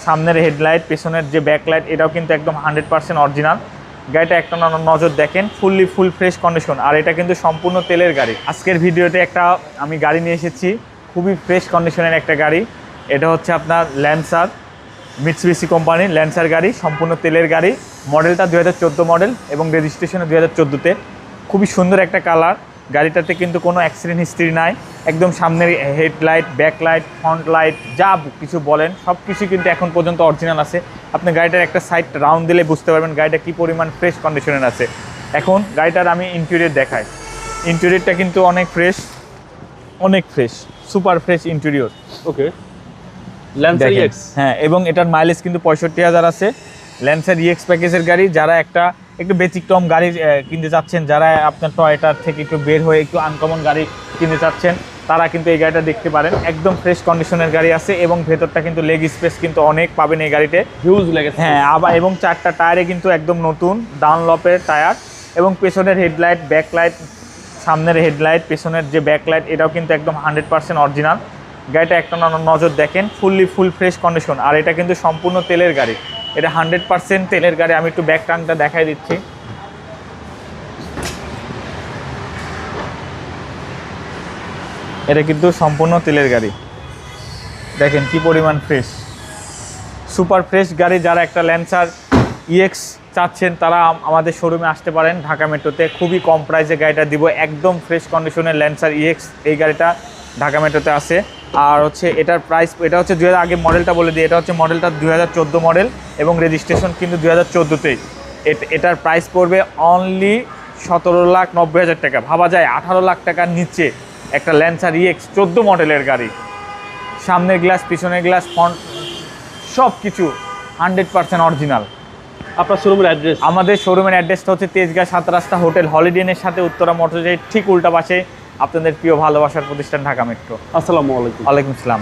সামনের হেডলাইট, পেছনের যে ব্যাকলাইট, এটাও কিন্তু একদম 100% অরিজিনাল। গাড়িটা একটা নজর দেখেন, ফুল ফ্রেশ কন্ডিশন। আর এটা কিন্তু সম্পূর্ণ তেলের গাড়ি। আজকের ভিডিওতে আমি গাড়ি নিয়ে এসেছি, খুবই ফ্রেশ কন্ডিশনের একটা গাড়ি। এটা হচ্ছে আপনার ল্যান্সার, মিৎসুবিশি কোম্পানির ল্যান্সার গাড়ি, সম্পূর্ণ তেলের গাড়ি। মডেলটা 2014 মডেল এবং রেজিস্ট্রেশনে 2014-তে। খুবই সুন্দর একটা কালার। গাড়িটাতে কিন্তু কোনো অ্যাক্সিডেন্ট হিস্ট্রি নাই। একদম সামনের হেডলাইট, ব্যাকলাইট, ফ্রন্ট লাইট যা কিছু বলেন সব কিছু কিন্তু এখন পর্যন্ত অরিজিনাল আছে। আপনি গাড়িটার একটা সাইড রাউন্ড দিলে বুঝতে পারবেন গাড়িটা কী পরিমাণ ফ্রেশ কন্ডিশনের আছে। এখন গাড়িটার আমি ইন্টেরিয়র দেখাই। ইন্টেরিয়রটা কিন্তু অনেক ফ্রেশ, সুপার ফ্রেশ ইন্টেরিয়র। ওকে, ল্যান্সার ইএক্স। হ্যাঁ, এবং এটার মাইলেজ কিন্তু 65,000 আছে। ল্যান্সার ইএক্স প্যাকেজের গাড়ি। যারা একটু ব্যতিক্রম গাড়ি কিনতে চাচ্ছেন, যারা আপনার টয়োটার থেকে একটু বের হয়ে একটু আনকমন গাড়ি কিনতে চাচ্ছেন, তারা কিন্তু এই গাড়িটা দেখতে পারেন। একদম ফ্রেশ কন্ডিশনের গাড়ি আছে এবং ভেতরটা কিন্তু লেগ স্পেস কিন্তু অনেক পাবেন এই গাড়িতে, হিউজ লেগ। হ্যাঁ, আবার এবং 4টা টায়ারে কিন্তু একদম নতুন ডানলপের টায়ার। এবং পেছনের হেডলাইট, ব্যাকলাইট, সামনের হেডলাইট, পেছনের যে ব্যাকলাইট, এটাও কিন্তু একদম 100% অরিজিনাল। গাড়িটা একটা নজর দেখেন, ফুল ফ্রেশ কন্ডিশন। আর এটা কিন্তু সম্পূর্ণ তেলের গাড়ি, এটা 100% তেলের গাড়ি। আমি একটু ব্যাক ট্যাঙ্কটা দেখাই দিচ্ছি। এটা কিন্তু সম্পূর্ণ তেলের গাড়ি, দেখেন কি পরিমাণ ফ্রেশ, সুপার ফ্রেশ গাড়ি। যারা একটা ল্যান্সার ইএক্স চাচ্ছেন তারা আমাদের শোরুমে আসতে পারেন ঢাকা মেট্রোতে। খুবই কম প্রাইসে গাড়িটা দিব, একদম ফ্রেশ কন্ডিশনের ল্যান্সার ইএক্স। এই গাড়িটা ঢাকা মেট্রোতে আছে। আর হচ্ছে এটার প্রাইস, এটা হচ্ছে আগে মডেলটা বলে দিই, এটা হচ্ছে মডেলটা 2014 মডেল এবং রেজিস্ট্রেশন কিন্তু 2014-তেই। এটার প্রাইস পড়বে অনলি 17,90,000 টাকা। ভাবা যায় 18 লাখ টাকার নিচে একটা ল্যান্সার ইএক্স 14 মডেলের গাড়ি। সামনের গ্লাস, পিছনের গ্লাস, ফ্রন্ট সব কিছু 100% অরিজিনাল। আপনার শোরুমের অ্যাড্রেস? আমাদের শোরুমের অ্যাড্রেসটা হচ্ছে তেজগাঁ 7 রাস্তা হোটেল হলিডে ইনের সাথে উত্তরা মোটরসাইকেল ঠিক উল্টা পাশে আপনাদের প্রিয় ভালোবাসার প্রতিষ্ঠান ঢাকা মেট্রো। আসসালামু আলাইকুম। ওয়ালাইকুম আসসালাম।